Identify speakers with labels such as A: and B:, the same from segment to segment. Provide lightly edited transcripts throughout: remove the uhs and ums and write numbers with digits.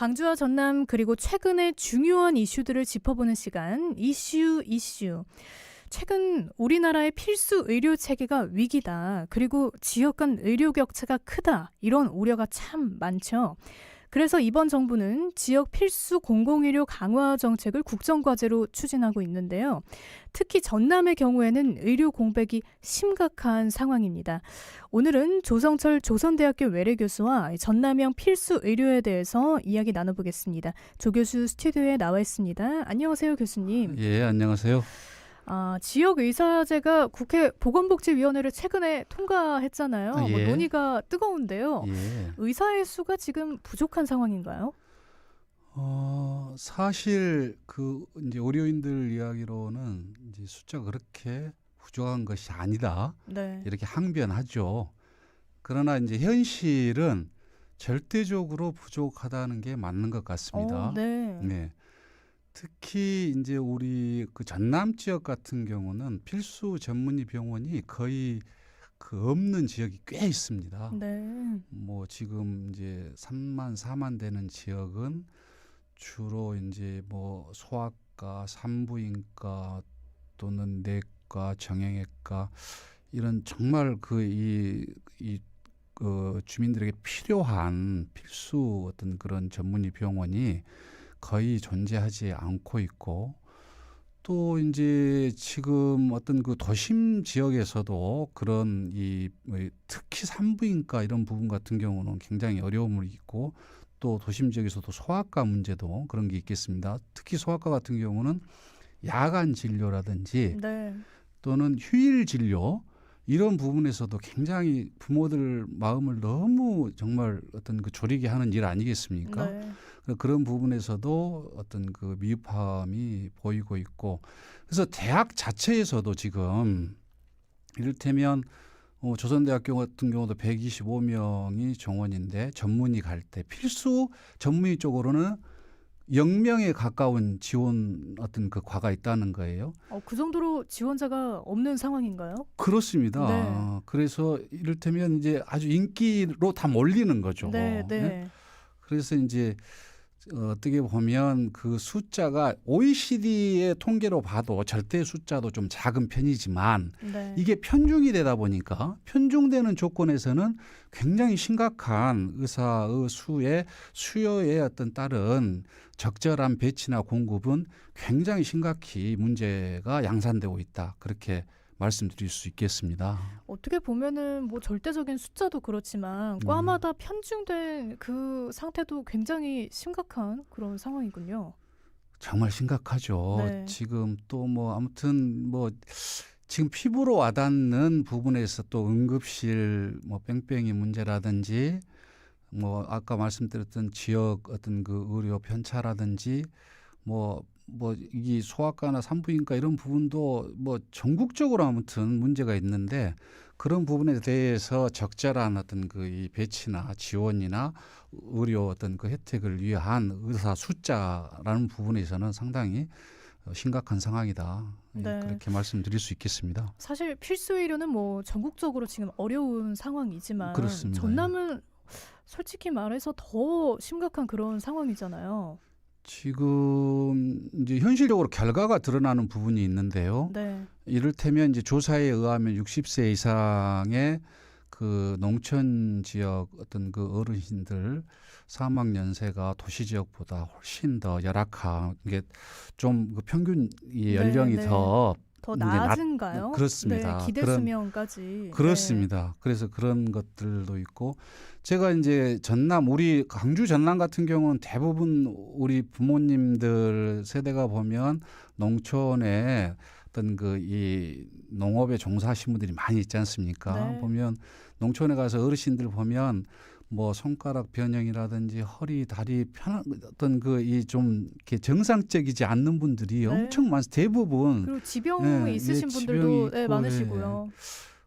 A: 광주와 전남 그리고 최근의 중요한 이슈들을 짚어보는 시간 이슈. 최근 우리나라의 필수 의료 체계가 위기다. 그리고 지역 간 의료 격차가 크다. 이런 우려가 참 많죠. 그래서 이번 정부는 지역 필수 공공의료 강화 정책을 국정과제로 추진하고 있는데요. 특히 전남의 경우에는 의료 공백이 심각한 상황입니다. 오늘은 조성철 조선대학교 외래교수와 전남형 필수 의료에 대해서 이야기 나눠보겠습니다. 조 교수 스튜디오에 나와 있습니다. 안녕하세요, 교수님.
B: 예, 안녕하세요.
A: 지역의사제가 국회 보건복지위원회를 최근에 통과했잖아요.
B: 예.
A: 논의가 뜨거운데요.
B: 예.
A: 의사의 수가 지금 부족한 상황인가요?
B: 사실 이제 의료인들 이야기로는 이제 숫자가 그렇게 부족한 것이 아니다.
A: 네.
B: 이렇게 항변하죠. 그러나 이제 현실은 절대적으로 부족하다는 게 맞는 것 같습니다.
A: 네.
B: 네. 특히 이제 우리 전남 지역 같은 경우는 필수 전문의 병원이 거의 없는 지역이 꽤 있습니다.
A: 네.
B: 뭐 지금 이제 3만 4만 되는 지역은 주로 이제 뭐 소아과, 산부인과 또는 내과, 정형외과 이런 정말 주민들에게 필요한 필수 어떤 그런 전문의 병원이 거의 존재하지 않고 있고, 또 이제 지금 어떤 도심 지역에서도 그런 특히 산부인과 이런 부분 같은 경우는 굉장히 어려움을 있고, 또 도심 지역에서도 소아과 문제도 그런 게 있겠습니다. 특히 소아과 같은 경우는 야간 진료라든지
A: 네.
B: 또는 휴일 진료 이런 부분에서도 굉장히 부모들 마음을 너무 정말 어떤 졸이게 하는 일 아니겠습니까?
A: 네.
B: 그런 부분에서도 어떤 미흡함이 보이고 있고, 그래서 대학 자체에서도 지금 이를테면 조선대학교 같은 경우도 125명이 정원인데 전문의 갈 때 필수 전문의 쪽으로는 0명에 가까운 지원 어떤 과가 있다는 거예요.
A: 그 정도로 지원자가 없는 상황인가요?
B: 그렇습니다.
A: 네.
B: 그래서 이를테면 이제 아주 인기로 다 몰리는 거죠.
A: 네.
B: 네? 그래서 이제 어떻게 보면 숫자가 OECD의 통계로 봐도 절대 숫자도 좀 작은 편이지만
A: 네.
B: 이게 편중이 되다 보니까 편중되는 조건에서는 굉장히 심각한 의사의 수요에 어떤 따른 적절한 배치나 공급은 굉장히 심각히 문제가 양산되고 있다. 그렇게 말씀드릴 수 있겠습니다.
A: 어떻게 보면은 뭐 절대적인 숫자도 그렇지만 과마다 편중된 그 상태도 굉장히 심각한 그런 상황이군요.
B: 정말 심각하죠.
A: 네.
B: 지금 또 아무튼 지금 피부로 와닿는 부분에서 또 응급실 뺑뺑이 문제라든지 아까 말씀드렸던 지역 어떤 의료 편차라든지 이 소아과나 산부인과 이런 부분도 전국적으로 아무튼 문제가 있는데, 그런 부분에 대해서 적절한 어떤 이 배치나 지원이나 의료 어떤 혜택을 위한 의사 숫자라는 부분에서는 상당히 심각한 상황이다.
A: 네.
B: 그렇게 말씀드릴 수 있겠습니다.
A: 사실 필수 의료는 전국적으로 지금 어려운 상황이지만
B: 그렇습니다.
A: 전남은 솔직히 말해서 더 심각한 그런 상황이잖아요.
B: 지금 이제 현실적으로 결과가 드러나는 부분이 있는데요.
A: 네.
B: 이를테면 이제 조사에 의하면 60세 이상의 농촌 지역 어떤 어르신들 사망 연세가 도시 지역보다 훨씬 더 열악한 게 좀 평균 연령이
A: 네.
B: 더
A: 낮은가요?
B: 그렇습니다.
A: 네, 기대 수명까지.
B: 그렇습니다.
A: 네.
B: 그래서 그런 것들도 있고, 제가 이제 우리 광주 전남 같은 경우는 대부분 우리 부모님들 세대가 보면 농촌에 어떤 이 농업에 종사하신 분들이 많이 있지 않습니까?
A: 네.
B: 보면 농촌에 가서 어르신들 보면 손가락 변형이라든지 허리, 다리 어떤 좀 이렇게 정상적이지 않는 분들이
A: 네.
B: 엄청 많습니다. 대부분.
A: 그리고 지병이 있으신 분들도
B: 지병이 있고,
A: 많으시고요.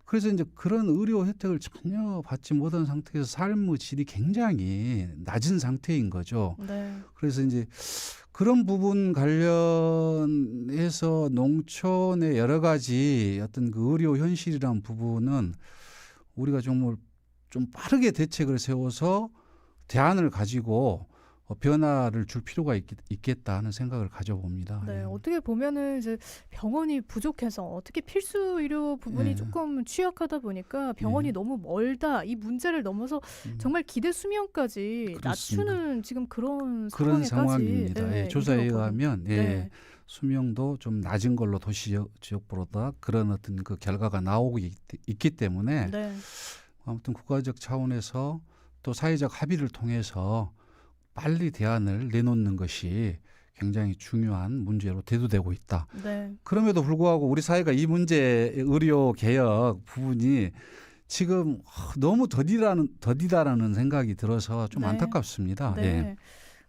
B: 그래서 이제 그런 의료 혜택을 전혀 받지 못한 상태에서 삶의 질이 굉장히 낮은 상태인 거죠.
A: 네.
B: 그래서 이제 그런 부분 관련해서 농촌의 여러 가지 어떤 의료 현실이란 부분은 우리가 정말 좀 빠르게 대책을 세워서 대안을 가지고 변화를 줄 필요가 있겠다 하는 생각을 가져봅니다.
A: 네,
B: 예.
A: 어떻게 보면은 이제 병원이 부족해서 특히 필수 의료 부분이
B: 예.
A: 조금 취약하다 보니까 병원이
B: 예.
A: 너무 멀다 이 문제를 넘어서 정말 기대 수명까지
B: 그렇습니다.
A: 낮추는 지금 그런
B: 그런
A: 상황에까지
B: 상황입니다. 예, 조사에
A: 이르렀거든요.
B: 의하면
A: 네,
B: 수명도 좀 낮은 걸로 도시 지역보다 그런 어떤 그 결과가 나오고 있기 때문에
A: 네,
B: 아무튼 국가적 차원에서 또 사회적 합의를 통해서 빨리 대안을 내놓는 것이 굉장히 중요한 문제로 대두되고 있다.
A: 네,
B: 그럼에도 불구하고 우리 사회가 이 문제 의료 개혁 부분이 지금 너무 더디다라는 생각이 들어서 좀
A: 네.
B: 안타깝습니다.
A: 네.
B: 예.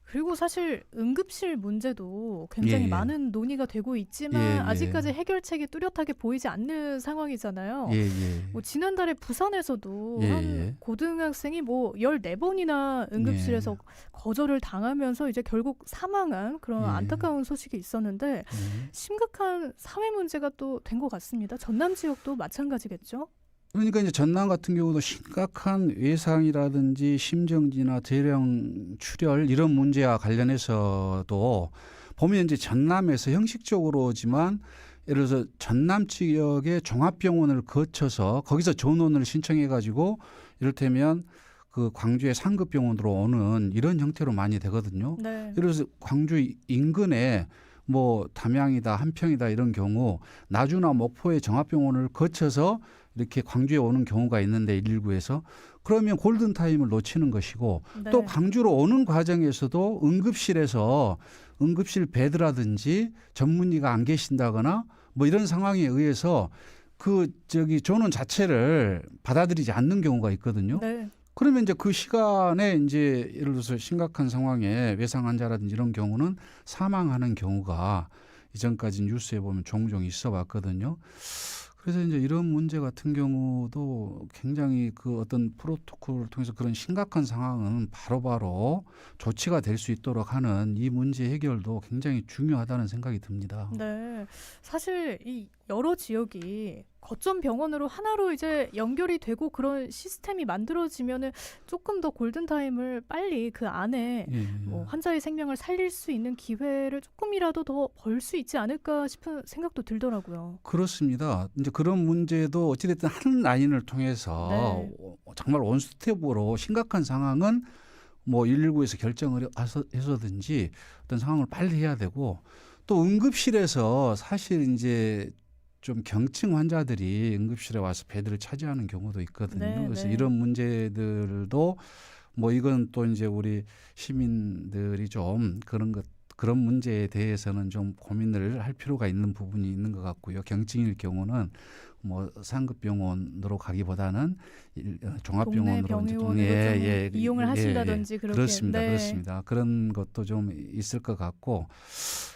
A: 그리고 사실 응급실 문제도 굉장히
B: 예, 예.
A: 많은 논의가 되고 있지만
B: 예, 예.
A: 아직까지 해결책이 뚜렷하게 보이지 않는 상황이잖아요.
B: 예, 예.
A: 뭐 지난달에 부산에서도
B: 예,
A: 한
B: 예.
A: 고등학생이 뭐 14번이나 응급실에서
B: 예.
A: 거절을 당하면서 이제 결국 사망한 그런
B: 예.
A: 안타까운 소식이 있었는데
B: 예.
A: 심각한 사회 문제가 또 된 것 같습니다. 전남 지역도 마찬가지겠죠?
B: 그러니까 이제 전남 같은 경우도 심각한 외상이라든지 심정지나 대령 출혈 이런 문제와 관련해서도 보면 이제 전남에서 형식적으로지만 예를 들어서 전남 지역의 종합병원을 거쳐서 거기서 전원을 신청해 가지고 이를테면 그 광주의 상급병원으로 오는 이런 형태로 많이 되거든요.
A: 네.
B: 예를 들어서 광주 인근에 뭐 담양이다 한평이다 이런 경우 나주나 목포의 종합병원을 거쳐서 이렇게 광주에 오는 경우가 있는데 119에서 그러면 골든타임을 놓치는 것이고
A: 네.
B: 또 광주로 오는 과정에서도 응급실에서 응급실 베드라든지 전문의가 안 계신다거나 뭐 이런 상황에 의해서 그 전원 자체를 받아들이지 않는 경우가 있거든요.
A: 네.
B: 그러면 이제 그 시간에 이제 예를 들어서 심각한 상황에 외상 환자라든지 이런 경우는 사망하는 경우가 이전까지 뉴스에 보면 종종 있어 왔거든요. 그래서 이제 이런 문제 같은 경우도 굉장히 그 어떤 프로토콜을 통해서 그런 심각한 상황은 바로바로 조치가 될 수 있도록 하는 이 문제 해결도 굉장히 중요하다는 생각이 듭니다.
A: 네. 사실 이 여러 지역이 거점 병원으로 하나로 이제 연결이 되고 그런 시스템이 만들어지면은 조금 더 골든타임을 빨리 그 안에
B: 예.
A: 뭐 환자의 생명을 살릴 수 있는 기회를 조금이라도 더 벌 수 있지 않을까 싶은 생각도 들더라고요.
B: 그렇습니다. 이제 그런 문제도 어찌됐든 한 라인을 통해서
A: 네.
B: 정말 원스텝으로 심각한 상황은 뭐 119에서 결정을 해서든지 어떤 상황을 빨리 해야 되고 또 응급실에서 사실 이제 좀 경증 환자들이 응급실에 와서 베드를 차지하는 경우도 있거든요.
A: 네,
B: 그래서
A: 네.
B: 이런 문제들도 뭐 이건 또 이제 우리 시민들이 좀 그런 문제에 대해서는 좀 고민을 할 필요가 있는 부분이 있는 것 같고요. 경증일 경우는 뭐 상급병원으로 가기보다는 종합병원으로
A: 동네
B: 이제
A: 병의원으로 좀 이용을 하신다든지 그렇게.
B: 그렇습니다.
A: 네.
B: 그렇습니다. 그런 것도 좀 있을 것 같고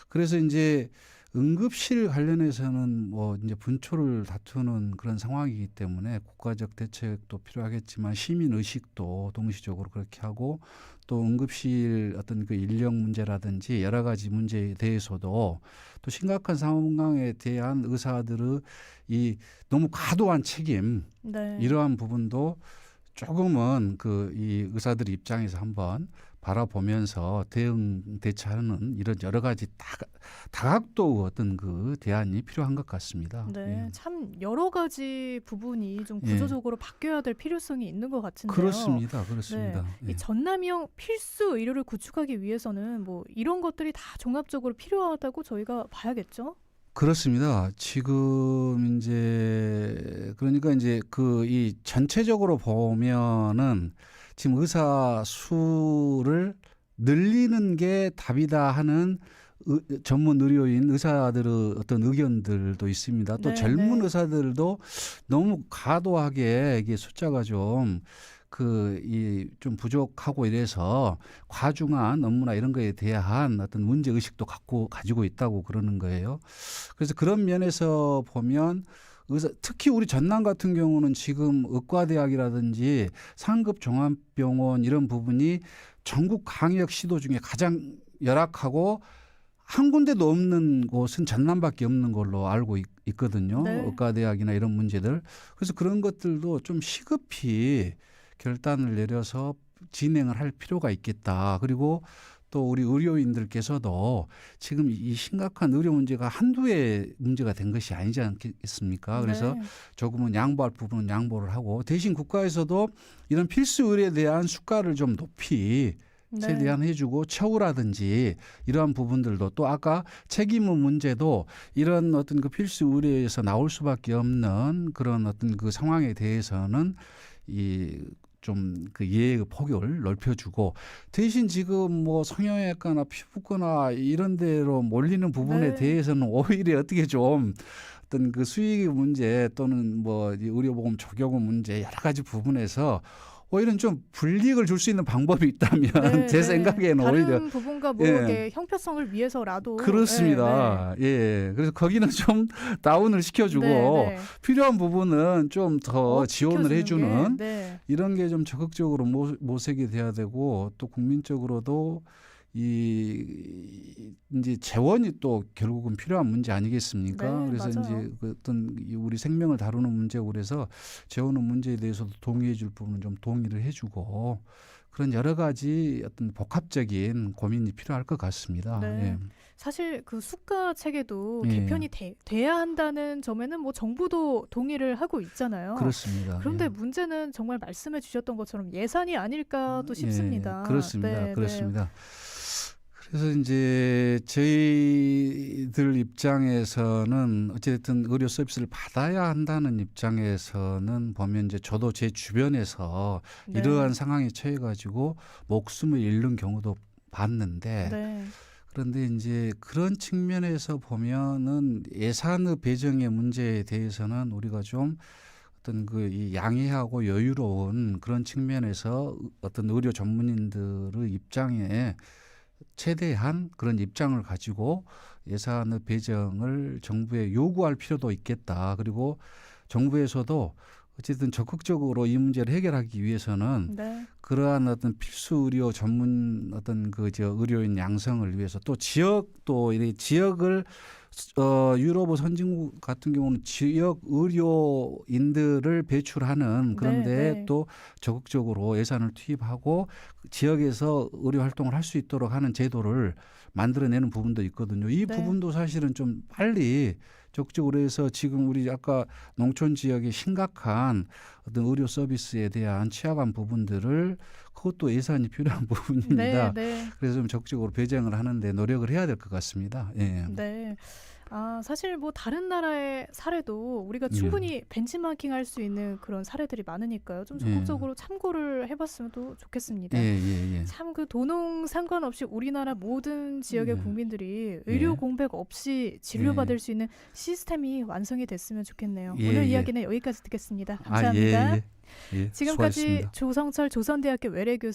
B: 그래서 이제 응급실 관련해서는 뭐 이제 분초를 다투는 그런 상황이기 때문에 국가적 대책도 필요하겠지만 시민 의식도 동시적으로 그렇게 하고 또 응급실 어떤 그 인력 문제라든지 여러 가지 문제에 대해서도 또 심각한 상황에 대한 의사들의 이 너무 과도한 책임
A: 네.
B: 이러한 부분도 조금은 그 이 의사들 입장에서 한번 바라보면서 대처하는 이런 여러 가지 다각도 어떤 그 대안이 필요한 것 같습니다.
A: 네,
B: 예.
A: 참 여러 가지 부분이 좀
B: 예.
A: 구조적으로 바뀌어야 될 필요성이 있는 것 같은데요.
B: 그렇습니다. 그렇습니다.
A: 이 전남형 필수 의료를 구축하기 위해서는 뭐 이런 것들이 다 종합적으로 필요하다고 저희가 봐야겠죠?
B: 그렇습니다. 지금 이제 그러니까 이제 그 이 전체적으로 보면은 지금 의사 수를 늘리는 게 답이다 하는 전문 의료인 의사들의 어떤 의견들도 있습니다. 또
A: 네,
B: 젊은
A: 네.
B: 의사들도 너무 과도하게 이게 숫자가 좀 좀 부족하고 이래서 과중한 업무나 이런 거에 대한 어떤 문제 의식도 가지고 있다고 그러는 거예요. 그래서 그런 면에서 보면 특히 우리 전남 같은 경우는 지금 의과대학이라든지 상급 종합병원 이런 부분이 전국 광역 시도 중에 가장 열악하고 한 군데도 없는 곳은 전남밖에 없는 걸로 알고 있거든요.
A: 네.
B: 의과대학이나 이런 문제들. 그래서 그런 것들도 좀 시급히 결단을 내려서 진행을 할 필요가 있겠다. 그리고 또 우리 의료인들께서도 지금 이 심각한 의료 문제가 한두의 문제가 된 것이 아니지 않겠습니까? 그래서
A: 네.
B: 조금은 양보할 부분은 양보를 하고 대신 국가에서도 이런 필수 의료에 대한 수가를 좀 높이
A: 네.
B: 최대한 해주고 처우라든지 이러한 부분들도 또 아까 책임의 문제도 이런 어떤 그 필수 의료에서 나올 수밖에 없는 그런 어떤 그 상황에 대해서는 이 좀 그 예의 폭을 넓혀주고 대신 지금 뭐 성형외과나 피부과나 이런 데로 몰리는 부분에
A: 네.
B: 대해서는 오히려 어떻게 좀 어떤 그 수익의 문제 또는 뭐 이 의료보험 적용의 문제 여러 가지 부분에서 오히려 좀 불이익을 줄 수 있는 방법이 있다면
A: 네,
B: 제
A: 네.
B: 생각에는
A: 다른
B: 오히려
A: 부분과 뭐
B: 예.
A: 이렇게 형평성을 위해서라도
B: 그렇습니다. 예. 그래서 거기는 좀 다운을 시켜주고
A: 네.
B: 필요한 부분은 좀 더 지원을 해주는
A: 네.
B: 이런 게 좀 적극적으로 모색이 돼야 되고 또 국민적으로도 이 이제 재원이 또 결국은 필요한 문제 아니겠습니까?
A: 네,
B: 그래서
A: 맞아요.
B: 이제 그 어떤 이 우리 생명을 다루는 문제고 그래서 재원의 문제에 대해서도 동의해 줄 부분은 좀 동의를 해주고 그런 여러 가지 어떤 복합적인 고민이 필요할 것 같습니다.
A: 네. 사실 그 수가 체계도
B: 예.
A: 개편이 돼야 한다는 점에는 뭐 정부도 동의를 하고 있잖아요.
B: 그렇습니다.
A: 그런데
B: 예.
A: 문제는 정말 말씀해 주셨던 것처럼 예산이 아닐까도 싶습니다.
B: 예, 그렇습니다.
A: 네,
B: 그렇습니다. 그래서 이제 저희들 입장에서는 어쨌든 의료 서비스를 받아야 한다는 입장에서는 보면 이제 저도 제 주변에서
A: 네.
B: 이러한 상황에 처해 가지고 목숨을 잃는 경우도 봤는데
A: 네.
B: 그런데 이제 그런 측면에서 보면은 예산의 배정의 문제에 대해서는 우리가 좀 어떤 그 이 양해하고 여유로운 그런 측면에서 어떤 의료 전문인들의 입장에 최대한 그런 입장을 가지고 예산의 배정을 정부에 요구할 필요도 있겠다. 그리고 정부에서도 어쨌든 적극적으로 이 문제를 해결하기 위해서는
A: 네.
B: 그러한 어떤 필수 의료 전문 어떤 그 저 의료인 양성을 위해서 또 지역도 이 지역을 유럽 선진국 같은 경우는 지역 의료인들을 배출하는 그런데
A: 네, 네.
B: 또 적극적으로 예산을 투입하고 지역에서 의료 활동을 할 수 있도록 하는 제도를 만들어내는 부분도 있거든요. 이
A: 네.
B: 부분도 사실은 좀 빨리 적극적으로 해서 지금 우리 아까 농촌 지역의 심각한 어떤 의료 서비스에 대한 취약한 부분들을 그것도 예산이 필요한 부분입니다.
A: 네.
B: 그래서 좀 적극적으로 배정을 하는데 노력을 해야 될 것 같습니다. 예.
A: 네. 아, 사실 뭐 다른 나라의 사례도 우리가 충분히 벤치마킹 할 수 있는 그런 사례들이 많으니까요. 좀 적극적으로 참고를 해봤으면 또 좋겠습니다.
B: 예.
A: 참 그 도농 상관없이 우리나라 모든 지역의
B: 네.
A: 국민들이 의료
B: 예.
A: 공백 없이 진료받을 수 있는 시스템이 완성이 됐으면 좋겠네요.
B: 예,
A: 오늘
B: 예.
A: 이야기는 여기까지 듣겠습니다.
B: 아,
A: 감사합니다.
B: 예.
A: 지금까지
B: 수고하셨습니다.
A: 조성철 조선대학교 외래교수